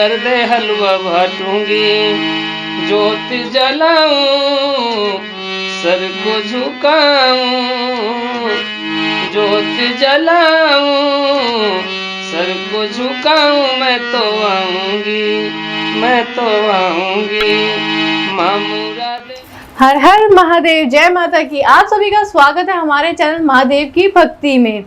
कर दे हलवा बाटूंगी, ज्योत जलाऊं सर को झुकाऊं, ज्योत जलाऊं सर को झुकाऊं, मैं तो आऊंगी माँ मुरादे। हर हर महादेव, जय माता की। आप सभी का स्वागत है हमारे चैनल महादेव की भक्ति में।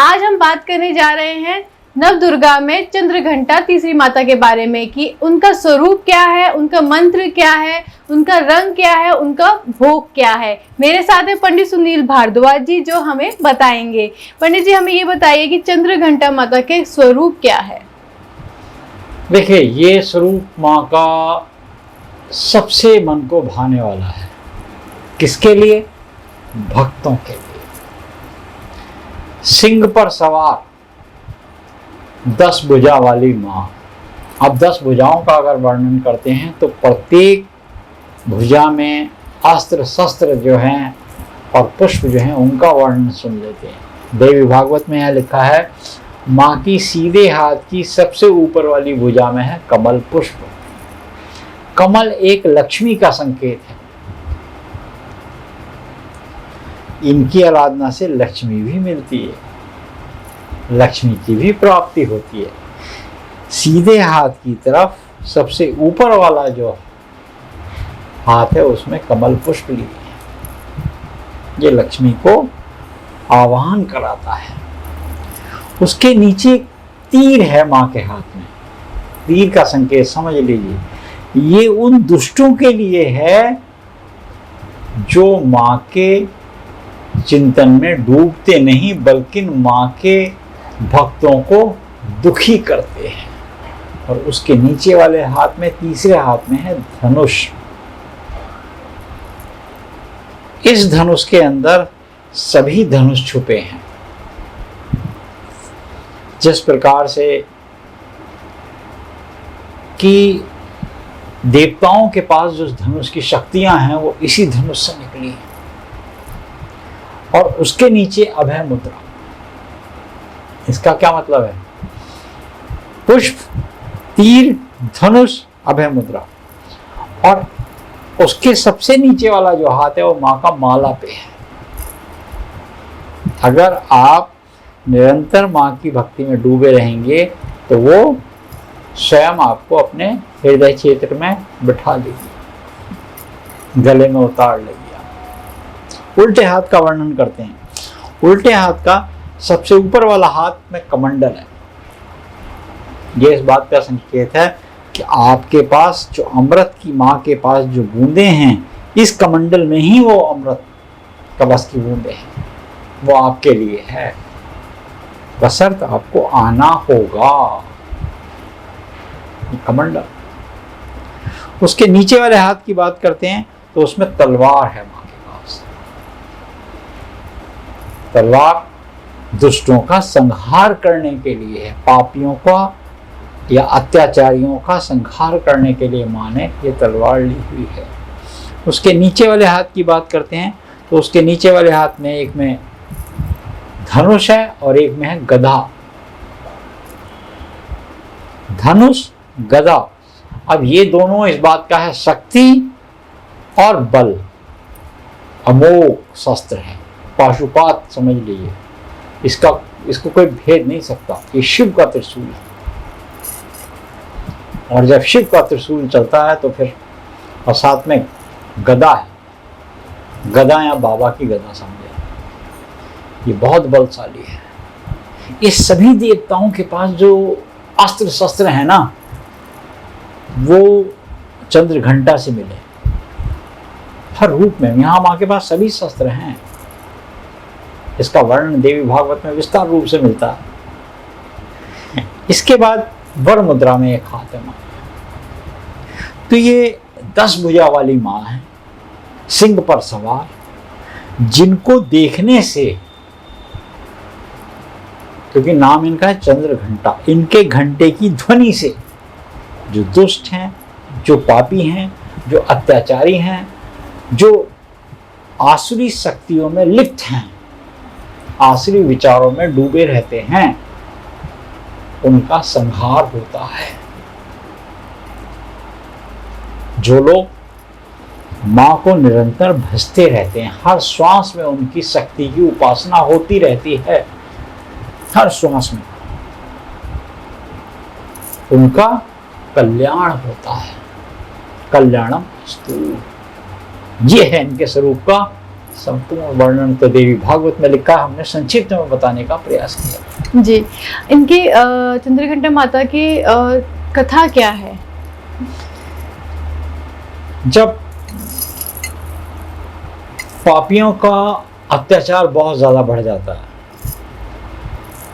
आज हम बात करने जा रहे हैं नव दुर्गा में चंद्रघंटा तीसरी माता के बारे में कि उनका स्वरूप क्या है, उनका मंत्र क्या है, उनका रंग क्या है, उनका भोग क्या है। मेरे साथ है पंडित सुनील भारद्वाज जी जो हमें बताएंगे। पंडित जी, हमें ये बताइए कि चंद्रघंटा माता के स्वरूप क्या है। देखिए, ये स्वरूप माँ का सबसे मन को भाने वाला है। किसके लिए? भक्तों के लिए। सिंह पर सवार 10 भुजा वाली माँ। अब 10 भुजाओं का अगर वर्णन करते हैं तो प्रत्येक भुजा में अस्त्र शस्त्र जो हैं और पुष्प जो हैं उनका वर्णन सुन लेते हैं। देवी भागवत में यह लिखा है, माँ की सीधे हाथ की सबसे ऊपर वाली भुजा में है कमल पुष्प। कमल एक लक्ष्मी का संकेत है। इनकी आराधना से लक्ष्मी भी मिलती है, लक्ष्मी की भी प्राप्ति होती है। सीधे हाथ की तरफ सबसे ऊपर वाला जो हाथ है उसमें कमल पुष्प लिए है। ये लक्ष्मी को आवाहन कराता है। उसके नीचे तीर है माँ के हाथ में। तीर का संकेत समझ लीजिए, ये उन दुष्टों के लिए है जो माँ के चिंतन में डूबते नहीं बल्कि माँ के भक्तों को दुखी करते हैं। और उसके नीचे वाले हाथ में, तीसरे हाथ में है धनुष। इस धनुष के अंदर सभी धनुष छुपे हैं। जिस प्रकार से कि देवताओं के पास जो धनुष की शक्तियां हैं वो इसी धनुष से निकली हैं। और उसके नीचे अभय मुद्रा। इसका क्या मतलब है? पुष्प, तीर, धनुष, अभय मुद्रा। और उसके सबसे नीचे वाला जो हाथ है वो माँ का माला पे है। अगर आप निरंतर माँ की भक्ति में डूबे रहेंगे तो वो स्वयं आपको अपने हृदय क्षेत्र में बिठा लेगी, गले में उतार लेगी। उल्टे हाथ का वर्णन करते हैं। उल्टे हाथ का सबसे ऊपर वाला हाथ में कमंडल है। यह इस बात का संकेत है कि आपके पास जो अमृत की माँ के पास जो बूंदे हैं, इस कमंडल में ही वो अमृत कलश की बूंदे हैं, वो आपके लिए है। बशर्त आपको आना होगा। कमंडल। उसके नीचे वाले हाथ की बात करते हैं तो उसमें तलवार है माँ के पास। तलवार दुष्टों का संहार करने के लिए है, पापियों का या अत्याचारियों का संहार करने के लिए माँ ने ये तलवार ली हुई है। उसके नीचे वाले हाथ की बात करते हैं तो उसके नीचे वाले हाथ में एक में धनुष है और एक में है गदा। धनुष, गदा। अब ये दोनों इस बात का है, शक्ति और बल। अमोघ शस्त्र है, पाशुपात समझ लीजिए। इसको कोई भेद नहीं सकता। ये शिव का त्रिशूल है। और जब शिव का त्रिशूल चलता है तो फिर, और साथ में गदा है। गदा या बाबा की गदा समझे, ये बहुत बलशाली है। ये सभी देवताओं के पास जो अस्त्र शस्त्र है ना, वो चंद्रघंटा से मिले हर रूप में। यहाँ माँ के पास सभी शस्त्र हैं। इसका वर्णन देवी भागवत में विस्तार रूप से मिलता है। इसके बाद वर मुद्रा में एक हाथ है माँ। तो ये 10 भुजा वाली माँ है, सिंह पर सवार, जिनको देखने से, क्योंकि नाम इनका है चंद्रघंटा, इनके घंटे की ध्वनि से जो दुष्ट हैं, जो पापी हैं, जो अत्याचारी हैं, जो आसुरी शक्तियों में लिप्त हैं, आसुरी विचारों में डूबे रहते हैं, उनका संहार होता है। जो लोग माँ को निरंतर भजते रहते हैं, हर श्वास में उनकी शक्ति की उपासना होती रहती है, हर श्वास में उनका कल्याण होता है। कल्याणम अस्तु। ये है इनके स्वरूप का संपूर्ण वर्णन। तो देवी भागवत में लिखा, हमने संक्षिप्त में बताने का प्रयास किया। जी, इनकी चंद्रघंटा माता की कथा क्या है? जब पापियों का अत्याचार बहुत ज्यादा बढ़ जाता है,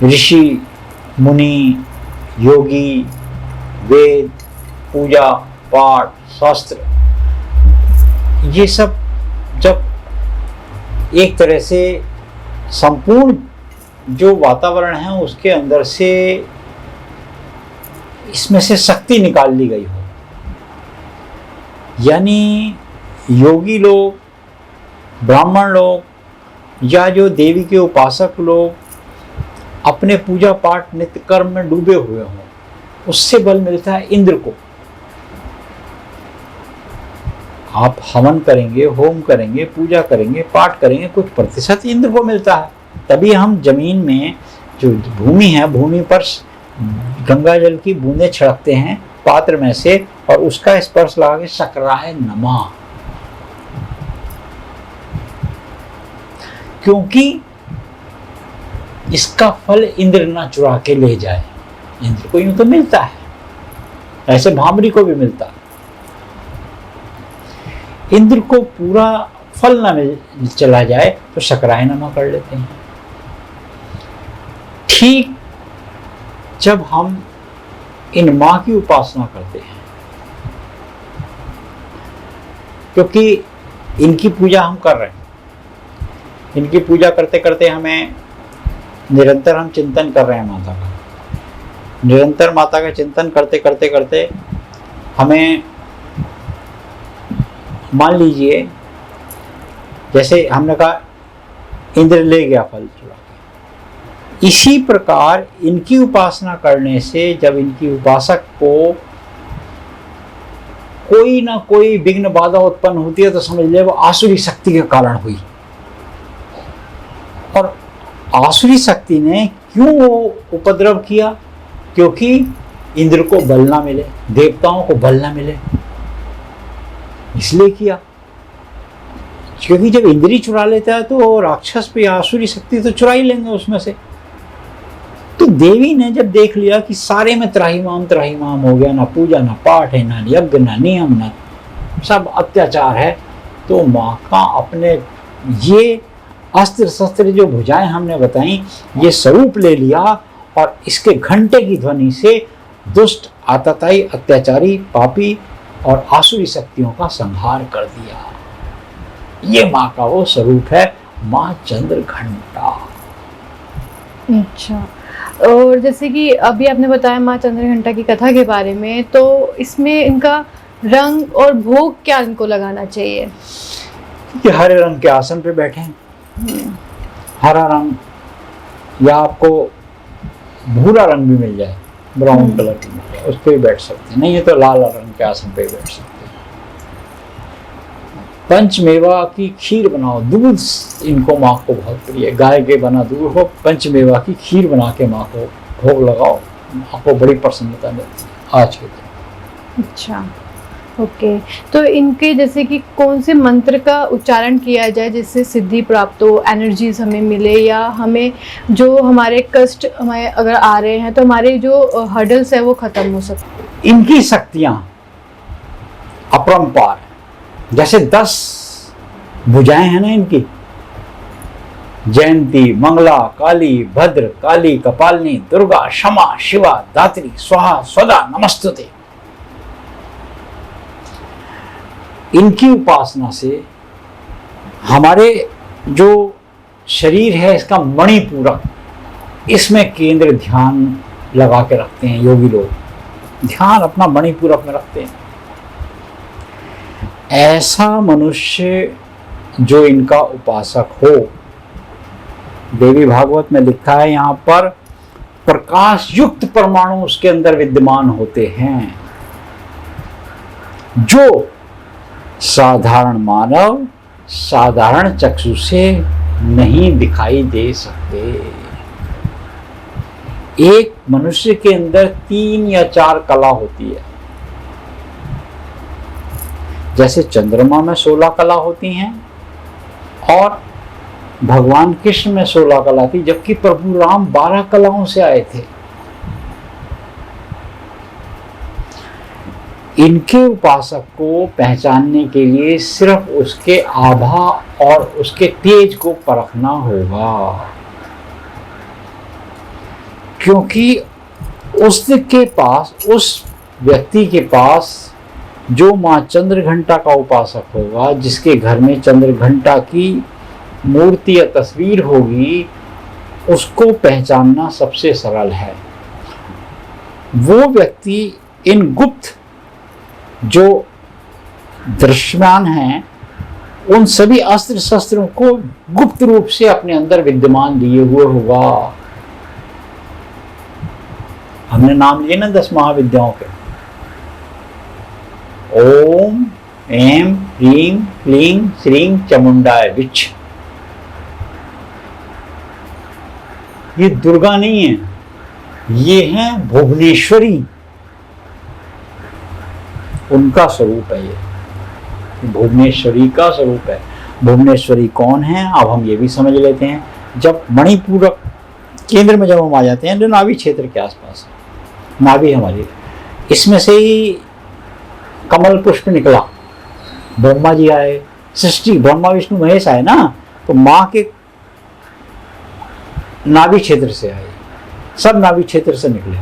ऋषि मुनि योगी वेद पूजा पाठ शास्त्र ये सब जब एक तरह से संपूर्ण जो वातावरण है उसके अंदर से इसमें से शक्ति निकाल ली गई हो, यानी योगी लोग, ब्राह्मण लोग या जो देवी के उपासक लोग अपने पूजा पाठ नित्य कर्म में डूबे हुए हों, उससे बल मिलता है इंद्र को। आप हवन करेंगे, होम करेंगे, पूजा करेंगे, पाठ करेंगे, कुछ प्रतिशत इंद्र को मिलता है। तभी हम जमीन में जो भूमि है, भूमि पर गंगा जल की बूंदें छिड़कते हैं पात्र में से और उसका स्पर्श लगा के शक्राय नमः, क्योंकि इसका फल इंद्र ना चुरा के ले जाए। इंद्र को यूं तो मिलता है, ऐसे भामरी को भी मिलता है। इंद्र को पूरा फल ना मिल चला जाए तो शक्राय नमः कर लेते हैं। ठीक जब हम इन माँ की उपासना करते हैं, क्योंकि इनकी पूजा हम कर रहे हैं, इनकी पूजा करते करते हमें निरंतर हम चिंतन कर रहे हैं माता का, निरंतर माता का चिंतन करते करते करते हमें मान लीजिए जैसे हमने कहा इंद्र ले गया फल चुरा के, इसी प्रकार इनकी उपासना करने से जब इनकी उपासक को कोई ना कोई विघ्न बाधा उत्पन्न होती है तो समझ ले वो आसुरी शक्ति के कारण हुई। और आसुरी शक्ति ने क्यों वो उपद्रव किया? क्योंकि इंद्र को बल ना मिले, देवताओं को बल ना मिले, इसलिए किया। क्योंकि जब इंद्री चुरा लेता है तो राक्षस पे आसुरी शक्ति तो चुरा ही लेंगे उसमें से। तो देवी ने जब देख लिया कि सारे में त्राहिमाम हो गया, ना पूजा ना पाठ है, ना यज्ञ ना नियम, ना सब अत्याचार है, तो माँ का अपने ये अस्त्र शस्त्र जो भुजाएं हमने बताई ये स्वरूप ले लिया और इसके घंटे की ध्वनि से दुष्ट आतताई अत्याचारी पापी और आसुरी शक्तियों का संहार कर दिया। ये माँ का वो स्वरूप है, माँ चंद्रघंटा। अच्छा, और जैसे कि अभी आपने बताया माँ चंद्रघंटा की कथा के बारे में, तो इसमें इनका रंग और भोग क्या इनको लगाना चाहिए? कि हरे रंग के आसन पे बैठे हैं, हरा रंग या आपको भूरा रंग भी मिल जाए, ब्राउन कलर की मिल जाए, उस पर बैठ सकते हैं, नहीं है तो लाल रंग के आसन पे बैठ सकते हैं। पंचमेवा की खीर बनाओ, दूध इनको माँ को बहुत प्रिय है, गाय के बना दूध हो, पंचमेवा की खीर बना के माँ को भोग लगाओ, माँ को बड़ी प्रसन्नता मिलती है आज के दिन। अच्छा, ओके। तो इनके जैसे कि कौन से मंत्र का उच्चारण किया जाए जिससे सिद्धि प्राप्त हो, एनर्जीज हमें मिले, या हमें जो हमारे कष्ट हमें अगर आ रहे हैं तो हमारे जो हर्डल्स है वो खत्म हो सकते? इनकी शक्तियां अपरंपार, जैसे 10 भुजाएं हैं ना इनकी, जयंती, मंगला, काली, भद्र, काली, कपालिनी, दुर्गा, क्षमा, शिवा, दात्री, स्वाहा, स्वदा, नमस्तुते। इनकी उपासना से हमारे जो शरीर है इसका मणिपूरक, इसमें केंद्र ध्यान लगा के रखते हैं योगी लोग, ध्यान अपना मणिपूरक में रखते हैं। ऐसा मनुष्य जो इनका उपासक हो, देवी भागवत में लिखा है यहाँ पर प्रकाश युक्त परमाणु उसके अंदर विद्यमान होते हैं, जो साधारण मानव साधारण चक्षु से नहीं दिखाई दे सकते। एक मनुष्य के अंदर 3 या 4 कला होती है। जैसे चंद्रमा में 16 कला होती हैं और भगवान कृष्ण में 16 कला थी, जबकि प्रभु राम 12 कलाओं से आए थे। इनके उपासक को पहचानने के लिए सिर्फ उसके आभा और उसके तेज को परखना होगा, क्योंकि उसके पास, उस व्यक्ति के पास जो माँ चंद्रघंटा का उपासक होगा, जिसके घर में चंद्रघंटा की मूर्ति या तस्वीर होगी, उसको पहचानना सबसे सरल है। वो व्यक्ति इन गुप्त जो दृश्यमान हैं, उन सभी अस्त्र शस्त्रों को गुप्त रूप से अपने अंदर विद्यमान लिए हुए होगा। हमने नाम लिए ना 10 महाविद्याओं के, ओम एम ह्रीं क्लीं श्रीं चामुंडाय विच। ये दुर्गा नहीं है, ये है भुवनेश्वरी, उनका स्वरूप है। ये भुवनेश्वरी का स्वरूप है। भुवनेश्वरी कौन है, अब हम ये भी समझ लेते हैं। जब मणिपुर केंद्र में जब हम आ जाते हैं, जो नाभि क्षेत्र के आसपास, नाभि हमारी, इसमें से ही कमल पुष्प निकला, ब्रह्मा जी आए, सृष्टि ब्रह्मा विष्णु महेश आए ना, तो माँ के नाभि क्षेत्र से आए, सब नाभि क्षेत्र से निकले।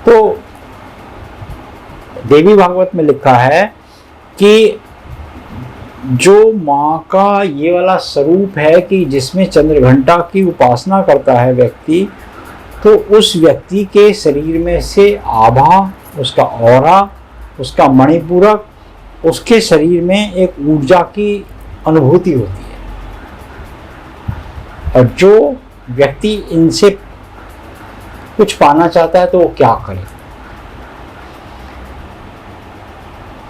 तो देवी भागवत में लिखा है कि जो माँ का ये वाला स्वरूप है कि जिसमें चंद्रघंटा की उपासना करता है व्यक्ति, तो उस व्यक्ति के शरीर में से आभा, उसका ऑरा, उसका मणिपूरक, उसके शरीर में एक ऊर्जा की अनुभूति होती है। और जो व्यक्ति इनसे कुछ पाना चाहता है तो वो क्या करे?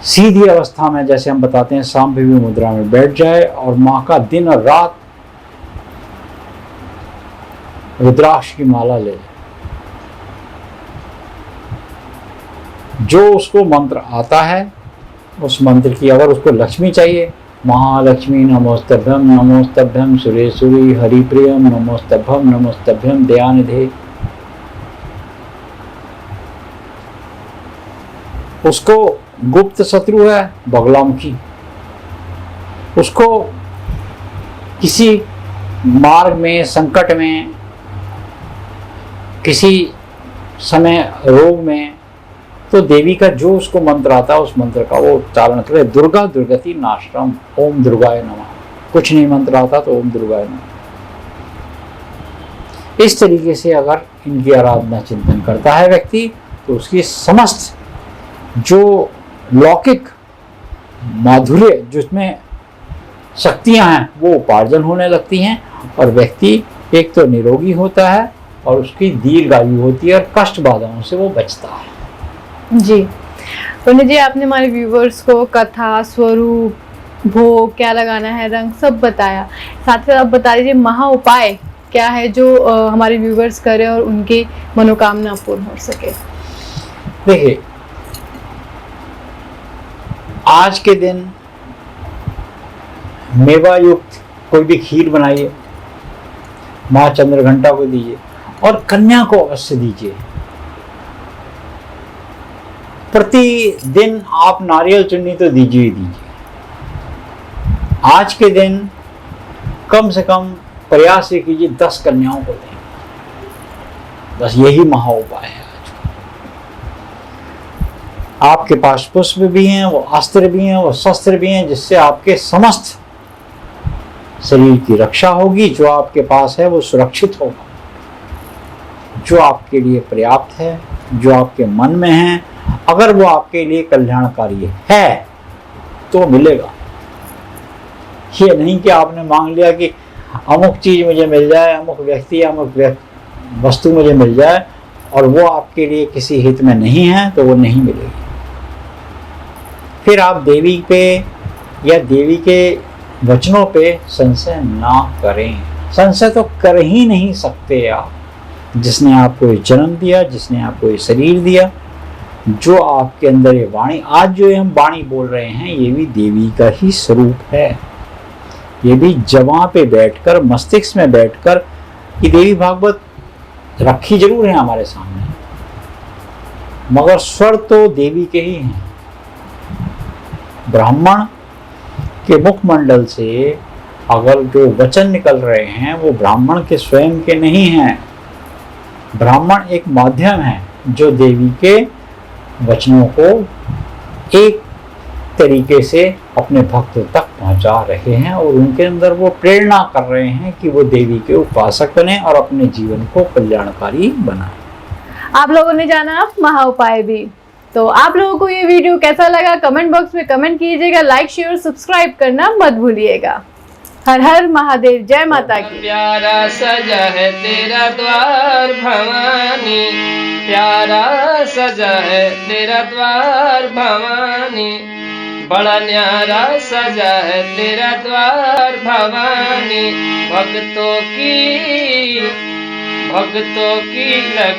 सीधी अवस्था में, जैसे हम बताते हैं, सांभवी मुद्रा में बैठ जाए और माँ का दिन और रात रुद्राक्ष की माला ले जाए। जो उसको मंत्र आता है, उस मंत्र की, अगर उसको लक्ष्मी चाहिए, महालक्ष्मी नमोस्तभ्यम नमोस्तभ्यम सुरेश्वरी हरिप्रियम नमोस्तभ्यम नमोस्तभ्यम दयानिधे, उसको गुप्त शत्रु है बगलामुखी, उसको किसी मार्ग में, संकट में, किसी समय रोग में, तो देवी का जो उसको मंत्र आता है, उस मंत्र का वो उच्चारण करे। दुर्गा दुर्गति नाश्रम, ओम दुर्गाय नमः। कुछ नहीं मंत्र आता तो ओम दुर्गाय नमः। इस तरीके से अगर इनकी आराधना चिंतन करता है व्यक्ति, तो उसकी समस्त जो लौकिक माधुर्य, जिसमें शक्तियां हैं, वो उपार्जन होने लगती हैं और व्यक्ति एक तो निरोगी होता है और उसकी दीर्घायु होती है और कष्ट बाधाओं से वो बचता है। जी पंडित जी, आपने हमारे व्यूवर्स को कथा, स्वरूप, भोग क्या लगाना है, रंग सब बताया। साथ ही आप बता दीजिए महा उपाय क्या है जो हमारे व्यूवर्स करें और उनकी मनोकामना पूर्ण हो सके। देखिए, आज के दिन मेवा युक्त कोई भी खीर बनाइए, माँ चंद्रघंटा को दीजिए और कन्या को अवश्य दीजिए। प्रतिदिन आप नारियल चुन्नी तो दीजिए ही दीजिए। आज के दिन कम से कम प्रयास ये कीजिए 10 कन्याओं को दें। बस यही महा उपाय है। आपके पास पुष्प भी हैं, वो अस्त्र भी हैं, वो शस्त्र भी हैं, जिससे आपके समस्त शरीर की रक्षा होगी। जो आपके पास है वो सुरक्षित होगा, जो आपके लिए पर्याप्त है, जो आपके मन में है, अगर वो आपके लिए कल्याणकारी है तो मिलेगा। ये नहीं कि आपने मांग लिया कि अमुक चीज मुझे मिल जाए, अमुक व्यक्ति, अमुक वस्तु मुझे मिल जाए, और वो आपके लिए किसी हित में नहीं है तो वो नहीं मिलेगी। फिर आप देवी पे या देवी के वचनों पे संशय ना करें। संशय तो कर ही नहीं सकते आप। जिसने आपको ये जन्म दिया, जिसने आपको ये शरीर दिया, जो आपके अंदर ये वाणी, आज जो हम वाणी बोल रहे हैं, ये भी देवी का ही स्वरूप है। ये भी जवां पे बैठकर, मस्तिष्क में बैठकर, ये देवी भागवत रखी जरूर है हमारे सामने, मगर स्वर तो देवी के ही हैं। ब्राह्मण के मुखमंडल से अगर जो वचन निकल रहे हैं वो ब्राह्मण के स्वयं के नहीं हैं। ब्राह्मण एक माध्यम है जो देवी के वचनों को एक तरीके से अपने भक्तों तक पहुंचा रहे हैं और उनके अंदर वो प्रेरणा कर रहे हैं कि वो देवी के उपासक बने और अपने जीवन को कल्याणकारी बनाए। आप लोगों ने जाना महा उपाय भी। तो आप लोगों को ये वीडियो कैसा लगा कमेंट बॉक्स में कमेंट कीजिएगा, लाइक शेयर और सब्सक्राइब करना मत भूलिएगा। हर हर महादेव, जय माता की। प्यारा सजा है तेरा द्वार भवानी, प्यारा सजा है तेरा द्वार भवानी, बड़ा न्यारा सजा है तेरा द्वार भवानी। भक्तों की लग